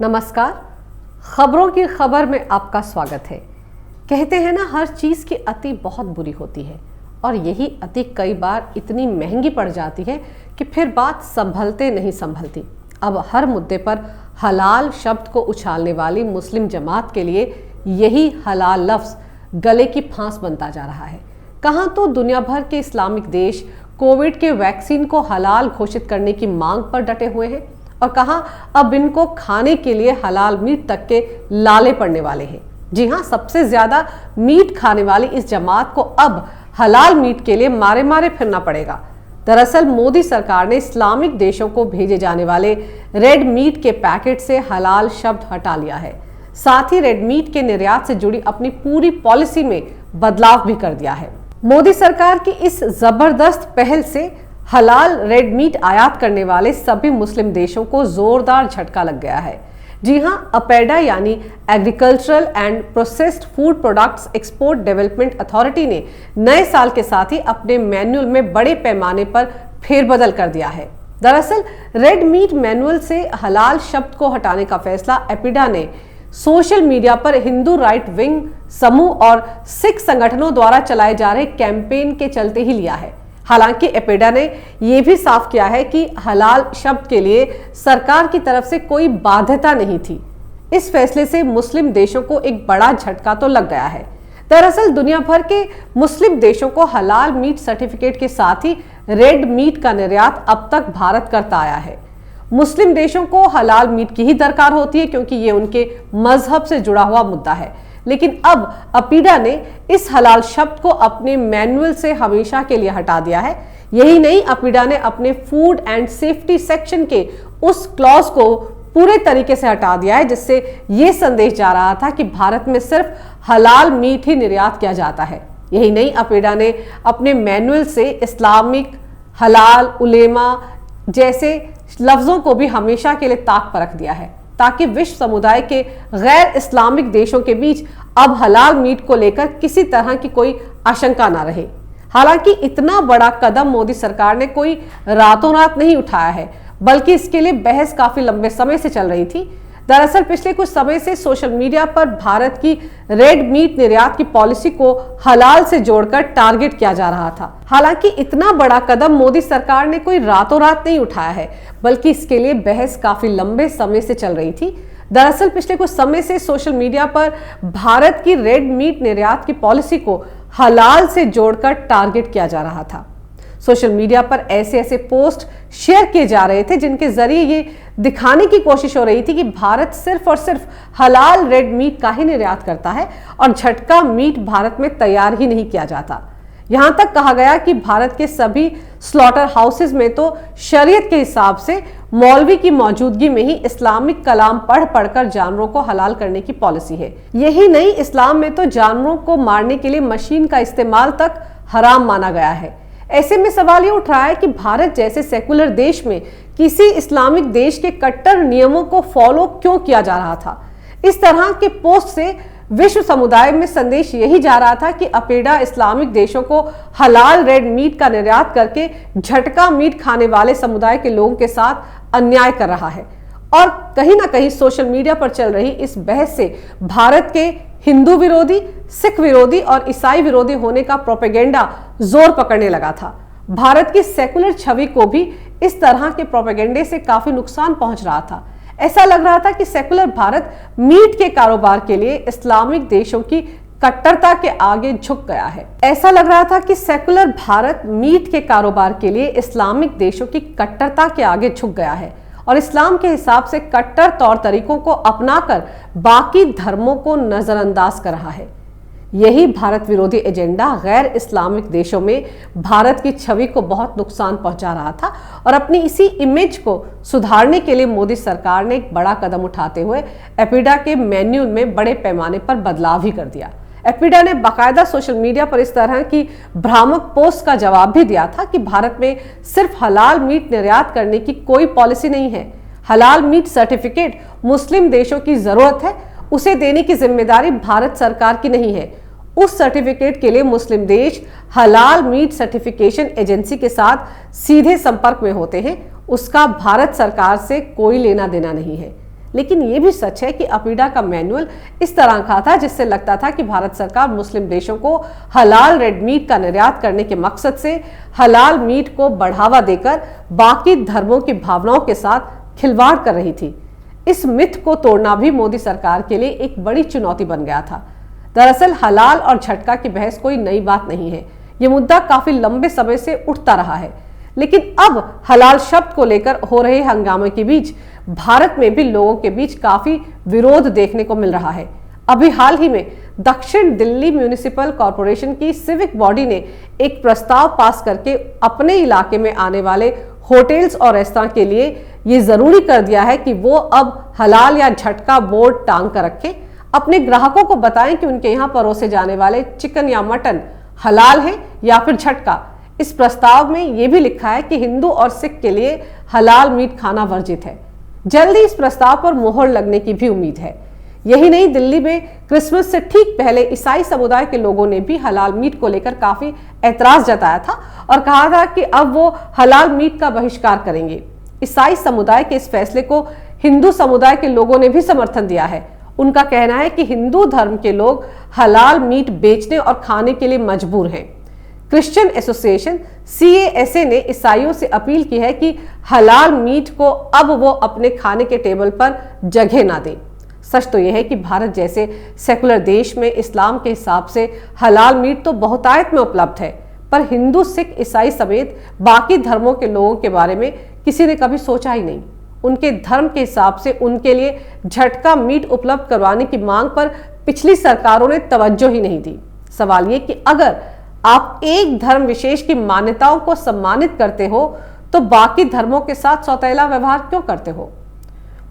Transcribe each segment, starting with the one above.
नमस्कार। खबरों की खबर में आपका स्वागत है। कहते हैं ना, हर चीज़ की अति बहुत बुरी होती है और यही अति कई बार इतनी महंगी पड़ जाती है कि फिर बात संभलते नहीं संभलती। अब हर मुद्दे पर हलाल शब्द को उछालने वाली मुस्लिम जमात के लिए यही हलाल लफ्ज़ गले की फांस बनता जा रहा है। कहाँ तो दुनिया भर के इस्लामिक देश कोविड के वैक्सीन को हलाल घोषित करने की मांग पर डटे हुए हैं और कहाँ अब इनको खाने के लिए हलाल मीट तक के लाले पड़ने वाले हैं। जी हाँ, सबसे ज्यादा मीट खाने वाली इस जमात को अब हलाल मीट के लिए मारे मारे फिरना पड़ेगा। दरअसल मोदी सरकार ने इस्लामिक देशों को भेजे जाने वाले रेड मीट के पैकेट से हलाल शब्द हटा लिया है। साथ ही रेड मीट के निर्यात से जुड़ी अपनी पूरी पॉलिसी में बदलाव भी कर दिया है। मोदी सरकार की इस जबरदस्त पहल से हलाल रेड मीट आयात करने वाले सभी मुस्लिम देशों को जोरदार झटका लग गया है। जी हां, अपेडा यानी agricultural and processed food products export development authority ने नए साल के साथ ही अपने मैनुअल में बड़े पैमाने पर फेरबदल कर दिया है। दरअसल रेड मीट मैनुअल से हलाल शब्द को हटाने का फैसला एपिडा ने सोशल मीडिया पर हिंदू राइट विंग समूह और सिख संगठनों द्वारा चलाए जा रहे कैंपेन के चलते ही लिया है। हालांकि एपेडा ने यह भी साफ किया है कि हलाल शब्द के लिए सरकार की तरफ से कोई बाध्यता नहीं थी। इस फैसले से मुस्लिम देशों को एक बड़ा झटका तो लग गया है। दरअसल दुनिया भर के मुस्लिम देशों को हलाल मीट सर्टिफिकेट के साथ ही रेड मीट का निर्यात अब तक भारत करता आया है। मुस्लिम देशों को हलाल मीट की ही दरकार होती है क्योंकि ये उनके मजहब से जुड़ा हुआ मुद्दा है। लेकिन अब अपेडा ने इस हलाल शब्द को अपने मैनुअल से हमेशा के लिए हटा दिया है। यही नहीं, अपेडा ने अपने फूड एंड सेफ्टी सेक्शन के उस क्लॉज को पूरे तरीके से हटा दिया है जिससे यह संदेश जा रहा था कि भारत में सिर्फ हलाल मीट ही निर्यात किया जाता है। यही नहीं, अपेडा ने अपने मैनुअल से इस्लामिक, हलाल, उलेमा जैसे लफ्जों को भी हमेशा के लिए ताक पर रख दिया है ताकि विश्व समुदाय के गैर इस्लामिक देशों के बीच अब हलाल मीट को लेकर किसी तरह की कोई आशंका ना रहे। हालांकि इतना बड़ा कदम मोदी सरकार ने कोई रातों रात नहीं उठाया है, बल्कि इसके लिए बहस काफी लंबे समय से चल रही थी। दरअसल पिछले कुछ समय से सोशल मीडिया पर भारत की रेड मीट निर्यात की पॉलिसी को हलाल से जोड़कर टारगेट किया जा रहा था। हालांकि इतना बड़ा कदम मोदी सरकार ने कोई रातों रात नहीं उठाया है, बल्कि इसके लिए बहस काफी लंबे समय से चल रही थी। दरअसल पिछले कुछ समय से सोशल मीडिया पर भारत की रेड मीट निर्यात की पॉलिसी को हलाल से जोड़कर टारगेट किया जा रहा था। सोशल मीडिया पर ऐसे ऐसे पोस्ट शेयर किए जा रहे थे जिनके जरिए ये दिखाने की कोशिश हो रही थी कि भारत सिर्फ और सिर्फ हलाल रेड मीट का ही निर्यात करता है और झटका मीट भारत में तैयार ही नहीं किया जाता। यहां तक कहा गया कि भारत के सभी स्लॉटर हाउसेज में तो शरीयत के हिसाब से मौलवी की मौजूदगी में ही इस्लामिक कलाम पढ़ पढ़कर जानवरों को हलाल करने की पॉलिसी है। यही नहीं, इस्लाम में तो जानवरों को मारने के लिए मशीन का इस्तेमाल तक हराम माना गया है। ऐसे में सवाल ये उठ रहा है कि भारत जैसे सेकुलर देश में किसी इस्लामिक देश के कट्टर नियमों को फॉलो क्यों किया जा रहा था। इस तरह के पोस्ट से विश्व समुदाय में संदेश यही जा रहा था कि अपेडा इस्लामिक देशों को हलाल रेड मीट का निर्यात करके झटका मीट खाने वाले समुदाय के लोगों के साथ अन्याय कर रहा है। और कहीं ना कहीं सोशल मीडिया पर चल रही इस बहस से भारत के हिंदू विरोधी, सिख विरोधी और ईसाई विरोधी होने का प्रोपेगेंडा जोर पकड़ने लगा था। भारत की सेकुलर छवि को भी इस तरह के प्रोपेगेंडे से काफी नुकसान पहुंच रहा था। ऐसा लग रहा था कि सेकुलर भारत मीट के कारोबार के लिए इस्लामिक देशों की कट्टरता के आगे झुक गया है। ऐसा लग रहा था कि सेकुलर भारत मीट के कारोबार के लिए इस्लामिक देशों की कट्टरता के आगे झुक गया है और इस्लाम के हिसाब से कट्टर तौर तरीकों को अपनाकर बाकी धर्मों को नजरअंदाज कर रहा है। यही भारत विरोधी एजेंडा गैर इस्लामिक देशों में भारत की छवि को बहुत नुकसान पहुंचा रहा था और अपनी इसी इमेज को सुधारने के लिए मोदी सरकार ने एक बड़ा कदम उठाते हुए एपिडा के मैन्यूल में बड़े पैमाने पर बदलाव ही कर दिया। एपिडा ने बाकायदा सोशल मीडिया पर इस तरह की भ्रामक पोस्ट का जवाब भी दिया था कि भारत में सिर्फ हलाल मीट निर्यात करने की कोई पॉलिसी नहीं है। हलाल मीट सर्टिफिकेट मुस्लिम देशों की जरूरत है, उसे देने की जिम्मेदारी भारत सरकार की नहीं है। उस सर्टिफिकेट के लिए मुस्लिम देश हलाल मीट सर्टिफिकेशन एजेंसी के साथ सीधे संपर्क में होते हैं, उसका भारत सरकार से कोई लेना देना नहीं है। लेकिन ये भी सच है कि अपीडा का मैनुअल इस तरह का था जिससे लगता था कि भारत सरकार मुस्लिम देशों को हलाल रेड मीट का निर्यात करने के मकसद से हलाल मीट को बढ़ावा देकर बाकी धर्मों की भावनाओं के साथ खिलवाड़ कर रही थी। इस मिथ को तोड़ना भी मोदी सरकार के लिए एक बड़ी चुनौती बन गया था। दरअसल हलाल और झटका की बहस कोई नई बात नहीं है। ये मुद्दा काफी लंबे समय से उठता रहा है, लेकिन अब हलाल शब्द को लेकर हो रहे हंगामे के बीच भारत में भी लोगों के बीच काफी विरोध देखने को मिल रहा है। अभी हाल ही में दक्षिण दिल्ली म्युनिसिपल कॉरपोरेशन की सिविक बॉडी ने एक प्रस्ताव पास करके अपने इलाके में आने वाले होटल्स और रेस्तरां के लिए ये जरूरी कर दिया है कि वो अब हलाल या झटका बोर्ड टांग कर रखें। अपने ग्राहकों को बताएं कि उनके यहाँ परोसे जाने वाले चिकन या मटन हलाल है या फिर झटका। इस प्रस्ताव में यह भी लिखा है कि हिंदू और सिख के लिए हलाल मीट खाना वर्जित है। जल्दी इस प्रस्ताव पर मोहर लगने की भी उम्मीद है। यही नहीं, दिल्ली में क्रिसमस से ठीक पहले ईसाई समुदाय के लोगों ने भी हलाल मीट को लेकर काफी ऐतराज जताया था और कहा था कि अब वो हलाल मीट का बहिष्कार करेंगे। ईसाई समुदाय के इस फैसले को हिंदू समुदाय के लोगों ने भी समर्थन दिया है। उनका कहना है कि हिंदू धर्म के लोग हलाल मीट बेचने और खाने के लिए मजबूर हैं। क्रिश्चियन एसोसिएशन CASA ने ईसाइयों से अपील की है कि हलाल मीट को अब वो अपने खाने के टेबल पर जगह ना दें। सच तो यह है कि भारत जैसे सेकुलर देश में इस्लाम के हिसाब से हलाल मीट तो बहुतायत में उपलब्ध है, पर हिंदू, सिख, ईसाई समेत बाकी धर्मों के लोगों के बारे में किसी ने कभी सोचा ही नहीं। उनके धर्म के हिसाब से उनके लिए झटका मीट उपलब्ध करवाने की मांग पर पिछली सरकारों ने तवज्जो ही नहीं दी। सवाल ये कि अगर आप एक धर्म विशेष की मान्यताओं को सम्मानित करते हो तो बाकी धर्मों के साथ सौतेला व्यवहार क्यों करते हो?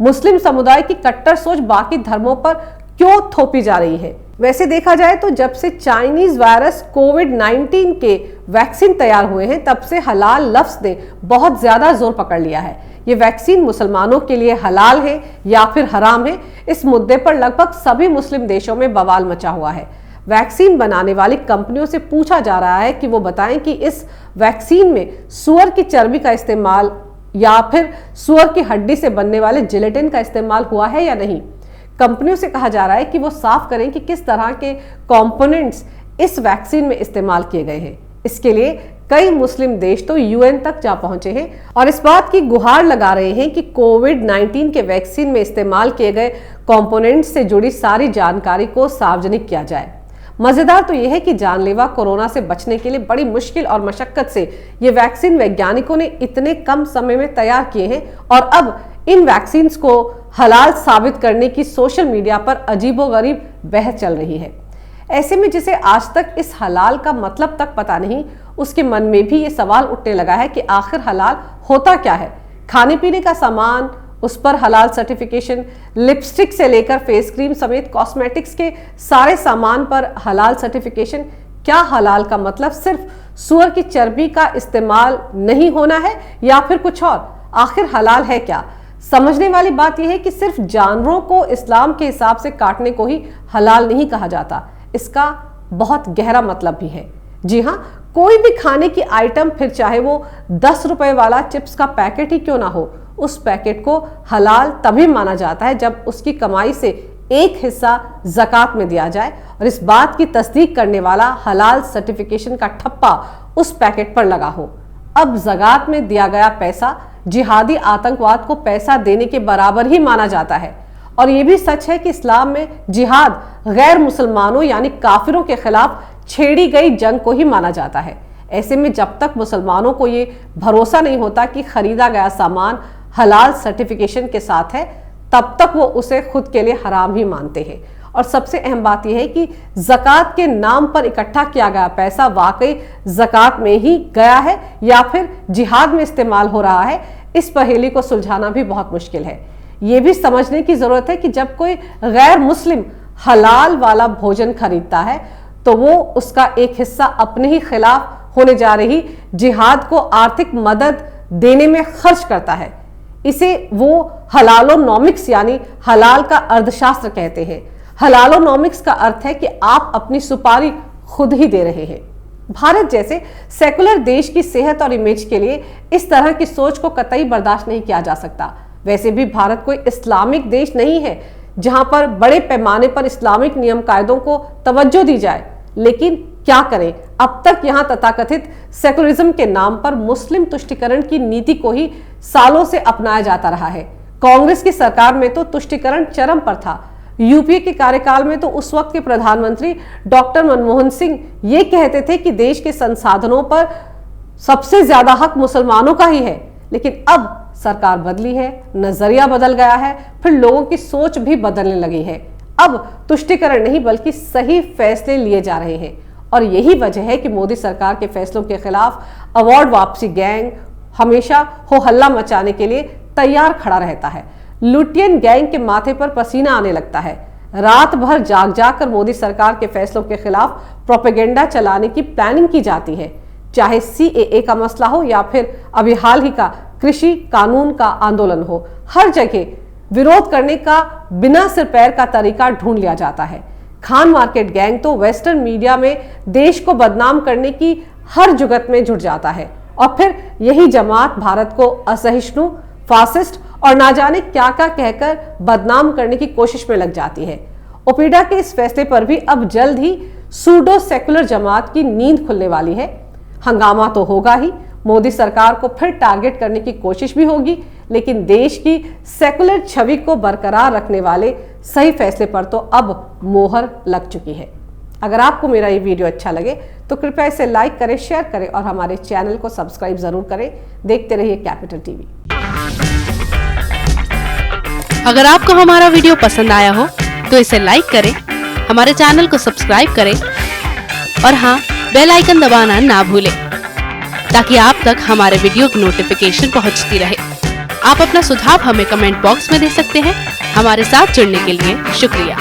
मुस्लिम समुदाय की कट्टर सोच बाकी धर्मों पर क्यों थोपी जा रही है? वैसे देखा जाए तो जब से चाइनीज वायरस कोविड-19 के वैक्सीन तैयार हुए हैं तब से हलाल लफ्ज ने बहुत ज्यादा जोर पकड़ लिया है। ये वैक्सीन मुसलमानों के लिए हलाल है या फिर हराम है, इस मुद्दे पर लगभग सभी मुस्लिम देशों में बवाल मचा हुआ है। वैक्सीन बनाने वाली कंपनियों से पूछा जा रहा है कि वो बताएं कि इस वैक्सीन में सुअर की चर्बी का इस्तेमाल या फिर सुअर की हड्डी से बनने वाले जिलेटिन का इस्तेमाल हुआ है या नहीं। कंपनियों से कहा जा रहा है कि वो साफ करें कि किस तरह के कंपोनेंट्स इस वैक्सीन में इस्तेमाल किए गए हैं। इसके लिए कई मुस्लिम देश तो UN तक जा पहुंचे हैं और इस बात की गुहार लगा रहे हैं कि कोविड-19 के वैक्सीन में इस्तेमाल किए गए कंपोनेंट्स से जुड़ी सारी जानकारी को सार्वजनिक किया जाए। मजेदार तो यह है कि जानलेवा कोरोना से बचने के लिए बड़ी मुश्किल और मशक्कत से ये वैक्सीन वैज्ञानिकों ने इतने कम समय में तैयार किए हैं और अब इन वैक्सीन को हलाल साबित करने की सोशल मीडिया पर अजीबोगरीब बहस चल रही है। ऐसे में जिसे आज तक इस हलाल का मतलब तक पता नहीं, उसके मन में भी ये सवाल उठने लगा है कि आखिर हलाल होता क्या है। खाने पीने का सामान, उस पर हलाल सर्टिफिकेशन, लिपस्टिक से लेकर फेस क्रीम समेत कॉस्मेटिक्स के सारे सामान पर हलाल सर्टिफिकेशन। क्या हलाल का मतलब सिर्फ सुअर की चर्बी का इस्तेमाल नहीं होना है या फिर कुछ और? आखिर हलाल है क्या? समझने वाली बात यह है कि सिर्फ जानवरों को इस्लाम के हिसाब से काटने को ही हलाल नहीं कहा जाता, इसका बहुत गहरा मतलब भी है। जी हाँ, कोई भी खाने की आइटम, फिर चाहे वो 10 रुपए वाला चिप्स का पैकेट ही क्यों ना हो, उस पैकेट को हलाल तभी माना जाता है जब उसकी कमाई से एक हिस्सा ज़कात में दिया जाए और इस बात की तस्दीक करने वाला हलाल सर्टिफिकेशन का ठप्पा उस पैकेट पर लगा हो। अब ज़कात में दिया गया पैसा जिहादी आतंकवाद को पैसा देने के बराबर ही माना जाता है। और ये भी सच है कि इस्लाम में जिहाद गैर मुसलमानों यानी काफिरों के खिलाफ छेड़ी गई जंग को ही माना जाता है। ऐसे में जब तक मुसलमानों को ये भरोसा नहीं होता कि खरीदा गया सामान हलाल सर्टिफिकेशन के साथ है, तब तक वो उसे खुद के लिए हराम ही मानते हैं। और सबसे अहम बात यह है कि ज़कात के नाम पर इकट्ठा किया गया पैसा वाकई ज़कात में ही गया है या फिर जिहाद में इस्तेमाल हो रहा है, इस पहेली को सुलझाना भी बहुत मुश्किल है। ये भी समझने की ज़रूरत है कि जब कोई गैर मुस्लिम हलाल वाला भोजन खरीदता है तो वो उसका एक हिस्सा अपने ही खिलाफ होने जा रही जिहाद को आर्थिक मदद देने में खर्च करता है। इसे वो हलालोनॉमिक्स यानी हलाल का अर्थशास्त्र कहते हैं। हलालोनॉमिक्स का अर्थ है कि आप अपनी सुपारी खुद ही दे रहे हैं। भारत जैसे सेकुलर देश की सेहत और इमेज के लिए इस तरह की सोच को कतई बर्दाश्त नहीं किया जा सकता। वैसे भी भारत कोई इस्लामिक देश नहीं है जहां पर बड़े पैमाने पर इस्लामिक नियम कायदों को तवज्जो दी जाए, लेकिन क्या करें, अब तक यहां तथाकथित सेकुलरिज्म के नाम पर मुस्लिम तुष्टिकरण की नीति को ही सालों से अपनाया जाता रहा है। कांग्रेस की सरकार में तो तुष्टिकरण चरम पर था। यूपीए के कार्यकाल में तो उस वक्त के प्रधानमंत्री डॉक्टर मनमोहन सिंह ये कहते थे कि देश के संसाधनों पर सबसे ज्यादा हक मुसलमानों का ही है। लेकिन अब सरकार बदली है, नजरिया बदल गया है, फिर लोगों की सोच भी बदलने लगी है। अब तुष्टिकरण नहीं बल्कि सही फैसले लिए जा रहे हैं और यही वजह है कि मोदी सरकार के फैसलों के खिलाफ अवार्ड वापसी गैंग हमेशा हो हल्ला मचाने के लिए तैयार खड़ा रहता है। लुटियन गैंग के माथे पर पसीना आने लगता है। रात भर जाग जाग कर मोदी सरकार के फैसलों के खिलाफ प्रोपेगेंडा चलाने की प्लानिंग की जाती है, चाहे सीएए का मसला हो या फिर अभी हाल ही का कृषि कानून का आंदोलन हो। हर जगह विरोध करने का बिना सिर पैर का तरीका ढूंढ लिया जाता है। खान मार्केट गैंग तो वेस्टर्न मीडिया में देश को बदनाम करने की हर जुगत में जुट जाता है और फिर यही जमात भारत को असहिष्णु, फासिस्ट और ना जाने क्या क्या कहकर बदनाम करने की कोशिश में लग जाती है। ओपीडा के इस फैसले पर भी अब जल्द ही सूडो सेकुलर जमात की नींद खुलने वाली है। हंगामा तो होगा ही, मोदी सरकार को फिर टारगेट करने की कोशिश भी होगी, लेकिन देश की सेकुलर छवि को बरकरार रखने वाले सही फैसले पर तो अब मोहर लग चुकी है। अगर आपको मेरा ये वीडियो अच्छा लगे तो कृपया इसे लाइक करें, शेयर करें और हमारे चैनल को सब्सक्राइब जरूर करें। देखते रहिए कैपिटल टीवी। अगर आपको हमारा वीडियो पसंद आया हो तो इसे लाइक करें, हमारे चैनल को सब्सक्राइब करें और हाँ, बेल आइकन दबाना ना भूलें ताकि आप तक हमारे वीडियो की नोटिफिकेशन पहुंचती रहे। आप अपना सुझाव हमें कमेंट बॉक्स में दे सकते हैं। हमारे साथ जुड़ने के लिए शुक्रिया।